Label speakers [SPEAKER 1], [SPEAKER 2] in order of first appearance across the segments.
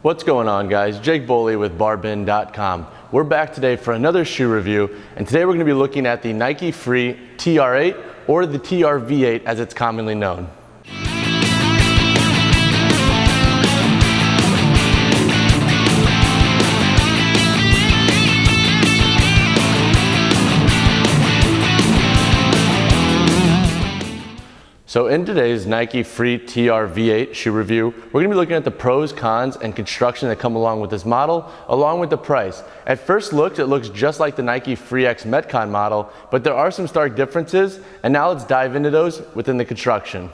[SPEAKER 1] What's going on, guys? Jake Boley with BarBend.com. We're back today for another shoe review, and today we're going to be looking at the Nike Free TR8, or the TR-V8 as it's commonly known. So in today's Nike Free TR-V8 shoe review, we're going to be looking at the pros, cons, and construction that come along with this model, along with the price. At first look, it looks just like the Nike Free X Metcon model, but there are some stark differences, and now let's dive into those within the construction.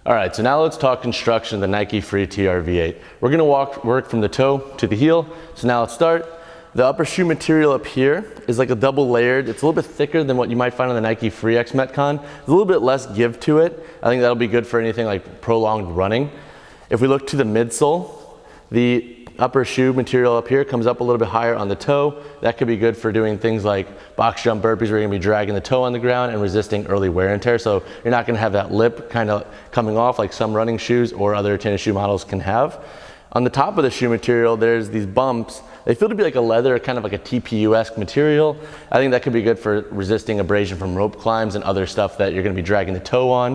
[SPEAKER 1] All right, so now let's talk construction of the Nike Free TR-V8. We're going to work from the toe to the heel, so now let's start. The upper shoe material up here is like a double layered. It's a little bit thicker than what you might find on the Nike Free X Metcon. There's a little bit less give to it. I think that'll be good for anything like prolonged running. If we look to the midsole, the upper shoe material up here comes up a little bit higher on the toe. That could be good for doing things like box jump burpees where you're gonna be dragging the toe on the ground and resisting early wear and tear. So you're not gonna have that lip kind of coming off like some running shoes or other tennis shoe models can have. On the top of the shoe material, there's these bumps. They feel to be like a leather, kind of like a TPU-esque material. I think that could be good for resisting abrasion from rope climbs and other stuff that you're gonna be dragging the toe on.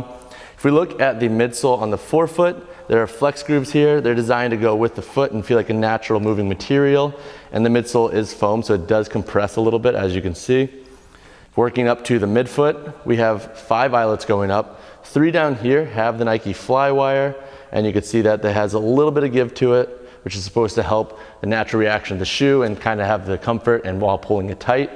[SPEAKER 1] If we look at the midsole on the forefoot, there are flex grooves here. They're designed to go with the foot and feel like a natural moving material. And the midsole is foam, so it does compress a little bit, as you can see. Working up to the midfoot, we have 5 eyelets going up. 3 down here have the Nike Flywire, and you can see that that has a little bit of give to it, which is supposed to help the natural reaction of the shoe and kind of have the comfort and while pulling it tight.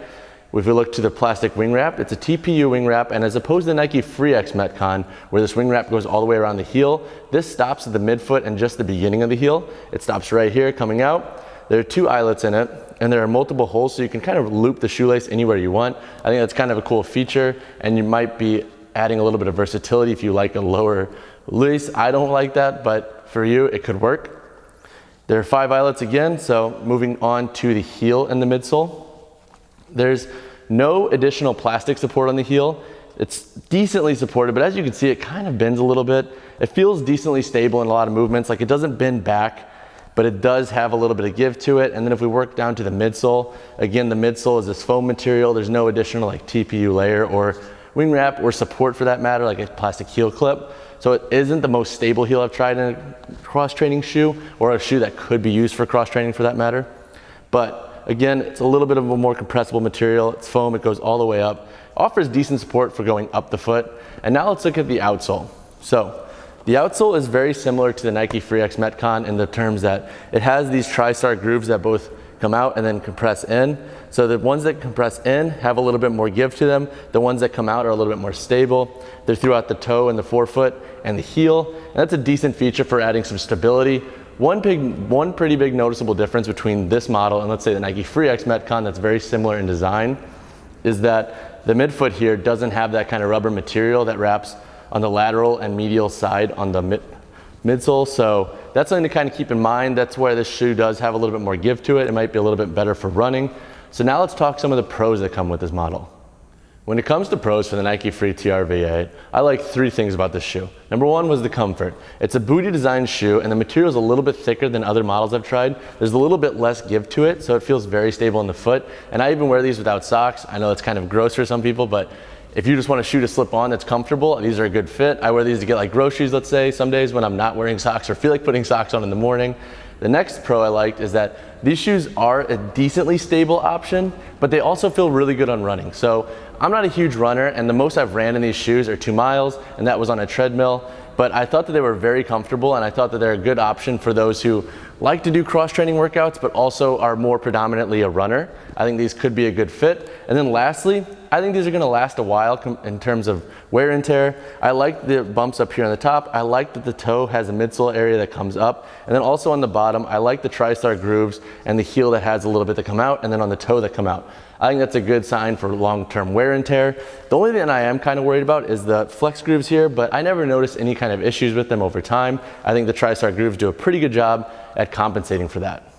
[SPEAKER 1] If we look to the plastic wing wrap, it's a TPU wing wrap, and as opposed to the Nike Free X Metcon, where this wing wrap goes all the way around the heel, this stops at the midfoot and just the beginning of the heel. It stops right here coming out. There are 2 eyelets in it, and there are multiple holes, so you can kind of loop the shoelace anywhere you want. I think that's kind of a cool feature, and you might be adding a little bit of versatility if you like a lower lace. I don't like that, but for you, it could work. There are 5 eyelets again, so moving on to the heel and the midsole. There's no additional plastic support on the heel. It's decently supported, but as you can see, it kind of bends a little bit. It feels decently stable in a lot of movements. Like, it doesn't bend back, but it does have a little bit of give to it. And then if we work down to the midsole, again, the midsole is this foam material. There's no additional like TPU layer or wing wrap or support for that matter, like a plastic heel clip. So it isn't the most stable heel I've tried in a cross-training shoe, or a shoe that could be used for cross-training for that matter. But again, it's a little bit of a more compressible material. It's foam, it goes all the way up. Offers decent support for going up the foot. And now let's look at the outsole. So the outsole is very similar to the Nike Free X Metcon in the terms that it has these tri-star grooves that both come out and then compress in. So the ones that compress in have a little bit more give to them. The ones that come out are a little bit more stable. They're throughout the toe and the forefoot and the heel. And that's a decent feature for adding some stability. One pretty big noticeable difference between this model and let's say the Nike Free X Metcon that's very similar in design is that the midfoot here doesn't have that kind of rubber material that wraps on the lateral and medial side on the midsole. So that's something to kind of keep in mind. That's where this shoe does have a little bit more give to it. It might be a little bit better for running. So now let's talk some of the pros that come with this model. When it comes to pros for the Nike Free TR-V8, I like 3 things about this shoe. Number 1 was the comfort. It's a bootie designed shoe, and the material is a little bit thicker than other models I've tried. There's a little bit less give to it, so it feels very stable in the foot. And I even wear these without socks. I know it's kind of gross for some people, but if you just want a shoe to slip on that's comfortable, these are a good fit. I wear these to get like groceries, let's say, some days when I'm not wearing socks or feel like putting socks on in the morning. The next pro I liked is that these shoes are a decently stable option, but they also feel really good on running. So I'm not a huge runner, and the most I've ran in these shoes are 2 miles, and that was on a treadmill. But I thought that they were very comfortable, and I thought that they're a good option for those who like to do cross-training workouts, but also are more predominantly a runner. I think these could be a good fit. And then lastly, I think these are gonna last a while in terms of wear and tear. I like the bumps up here on the top. I like that the toe has a midsole area that comes up. And then also on the bottom, I like the tri-star grooves and the heel that has a little bit that come out, and then on the toe that come out. I think that's a good sign for long-term wear and tear. The only thing I am kind of worried about is the flex grooves here, but I never noticed any kind of issues with them over time. I think the tri-star grooves do a pretty good job at compensating for that.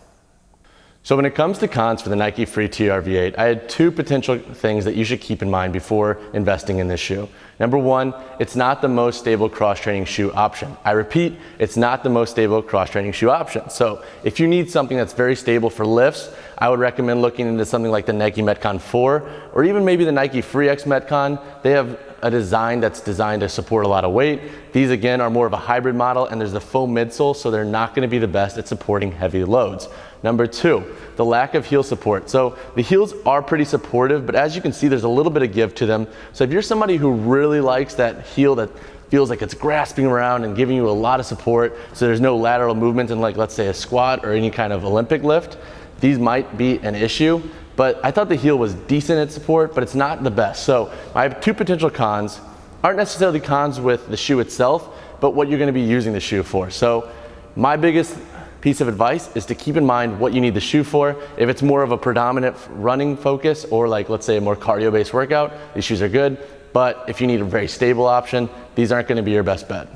[SPEAKER 1] So when it comes to cons for the Nike Free TR-V8, I had two potential things that you should keep in mind before investing in this shoe. Number one, it's not the most stable cross-training shoe option. I repeat, it's not the most stable cross-training shoe option. So if you need something that's very stable for lifts, I would recommend looking into something like the Nike Metcon 4 or even maybe the Nike Free X Metcon. They have a design that's designed to support a lot of weight. These again are more of a hybrid model, and there's the foam midsole, so they're not going to be the best at supporting heavy loads. Number two, the lack of heel support. So the heels are pretty supportive, but as you can see, there's a little bit of give to them. So if you're somebody who really likes that heel that feels like it's grasping around and giving you a lot of support, so there's no lateral movement in, like, let's say a squat or any kind of Olympic lift, these might be an issue. But I thought the heel was decent at support, but it's not the best. So I have two potential cons. Aren't necessarily cons with the shoe itself, but what you're gonna be using the shoe for. So my biggest piece of advice is to keep in mind what you need the shoe for. If it's more of a predominant running focus or, like, let's say a more cardio-based workout, these shoes are good. But if you need a very stable option, these aren't gonna be your best bet.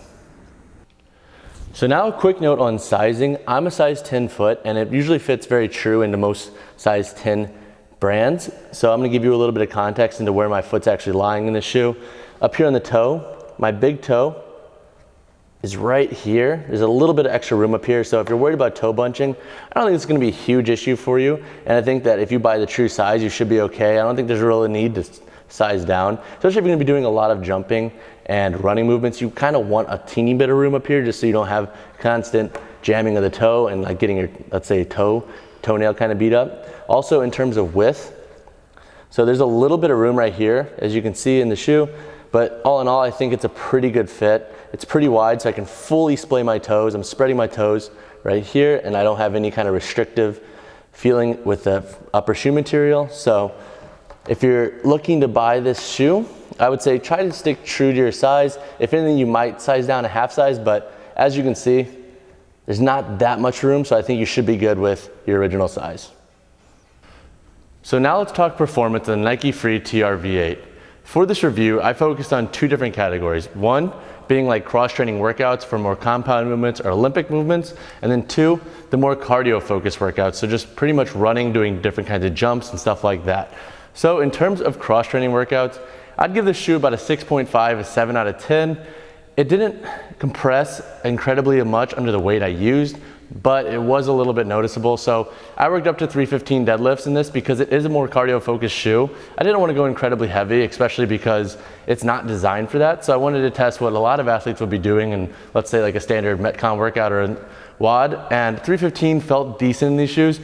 [SPEAKER 1] So now a quick note on sizing. I'm a size 10 foot, and it usually fits very true into most size 10 brands. So I'm gonna give you a little bit of context into where my foot's actually lying in the shoe. Up here on the toe, my big toe is right here. There's a little bit of extra room up here. So if you're worried about toe bunching, I don't think it's gonna be a huge issue for you. And I think that if you buy the true size, you should be okay. I don't think there's really a need to size down, especially if you're gonna be doing a lot of jumping and running movements. You kind of want a teeny bit of room up here just so you don't have constant jamming of the toe and, like, getting your, let's say, toenail kind of beat up. Also in terms of width, so there's a little bit of room right here, as you can see in the shoe, but all in all, I think it's a pretty good fit. It's pretty wide, so I can fully splay my toes. I'm spreading my toes right here, and I don't have any kind of restrictive feeling with the upper shoe material. So if you're looking to buy this shoe, I would say try to stick true to your size. If anything, you might size down a half size, but as you can see, there's not that much room, so I think you should be good with your original size. So now let's talk performance of the Nike Free TR-V8. For this review, I focused on two different categories. One, being like cross-training workouts for more compound movements or Olympic movements, and then two, the more cardio-focused workouts, so just pretty much running, doing different kinds of jumps and stuff like that. So in terms of cross-training workouts, I'd give this shoe about a 6.5, a 7 out of 10. It didn't compress incredibly much under the weight I used, but it was a little bit noticeable. So I worked up to 315 deadlifts in this because it is a more cardio focused shoe. I didn't want to go incredibly heavy, especially because it's not designed for that. So I wanted to test what a lot of athletes would be doing in, let's say, like a standard Metcon workout or a WOD, and 315 felt decent in these shoes.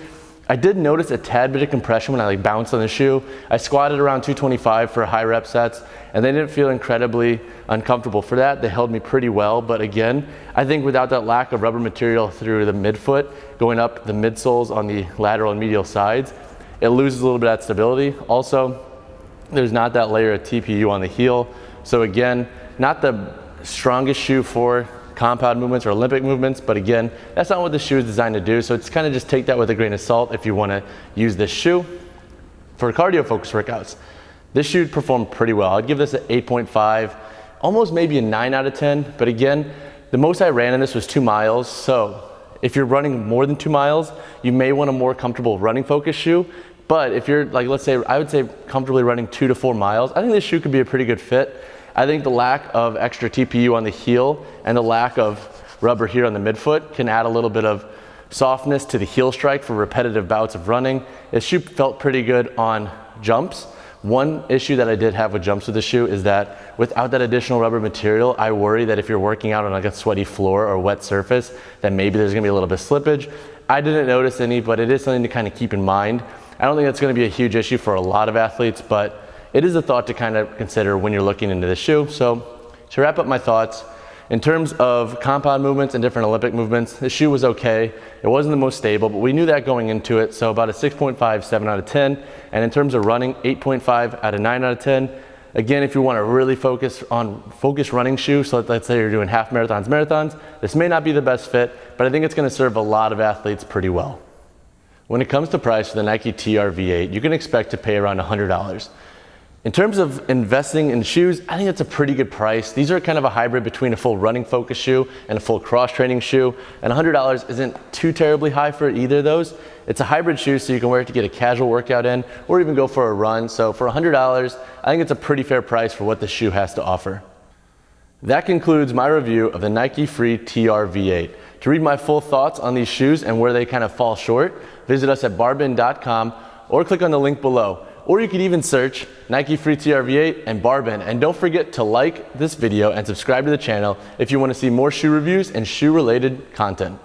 [SPEAKER 1] I did notice a tad bit of compression when I bounced on the shoe. I squatted around 225 for high rep sets, and they didn't feel incredibly uncomfortable for that. They held me pretty well, but again, I think without that lack of rubber material through the midfoot, going up the midsoles on the lateral and medial sides, it loses a little bit of that stability. Also, there's not that layer of TPU on the heel. So again, not the strongest shoe for compound movements or Olympic movements, but again, that's not what the shoe is designed to do. So it's kind of just take that with a grain of salt if you want to use this shoe for cardio focused workouts. This shoe performed pretty well. I'd give this an 8.5, almost maybe a 9 out of 10. But again, the most I ran in this was 2 miles. So if you're running more than 2 miles, you may want a more comfortable running focused shoe. But if you're let's say, I would say comfortably running 2 to 4 miles, I think this shoe could be a pretty good fit. I think the lack of extra TPU on the heel and the lack of rubber here on the midfoot can add a little bit of softness to the heel strike for repetitive bouts of running. This shoe felt pretty good on jumps. One issue that I did have with jumps with the shoe is that without that additional rubber material, I worry that if you're working out on a sweaty floor or wet surface, that maybe there's gonna be a little bit of slippage. I didn't notice any, but it is something to kind of keep in mind. I don't think that's gonna be a huge issue for a lot of athletes, but it is a thought to kind of consider when you're looking into the shoe. So to wrap up my thoughts, in terms of compound movements and different Olympic movements, the shoe was okay. It wasn't the most stable, but we knew that going into it. So about a 6.5, 7 out of 10. And in terms of running, 8.5 out of 9 out of 10. Again, if you want to really focus running shoe, so let's say you're doing half marathons, this may not be the best fit, but I think it's going to serve a lot of athletes pretty well. When it comes to price for the Nike TR-V8, you can expect to pay around $100. In terms of investing in shoes, I think it's a pretty good price. These are kind of a hybrid between a full running focus shoe and a full cross training shoe. And $100 isn't too terribly high for either of those. It's a hybrid shoe, so you can wear it to get a casual workout in or even go for a run. So for $100, I think it's a pretty fair price for what the shoe has to offer. That concludes my review of the Nike Free TR V8. To read my full thoughts on these shoes and where they kind of fall short, visit us at barbend.com or click on the link below. Or you could even search Nike Free TR V8 and BarBend. And don't forget to like this video and subscribe to the channel if you want to see more shoe reviews and shoe related content.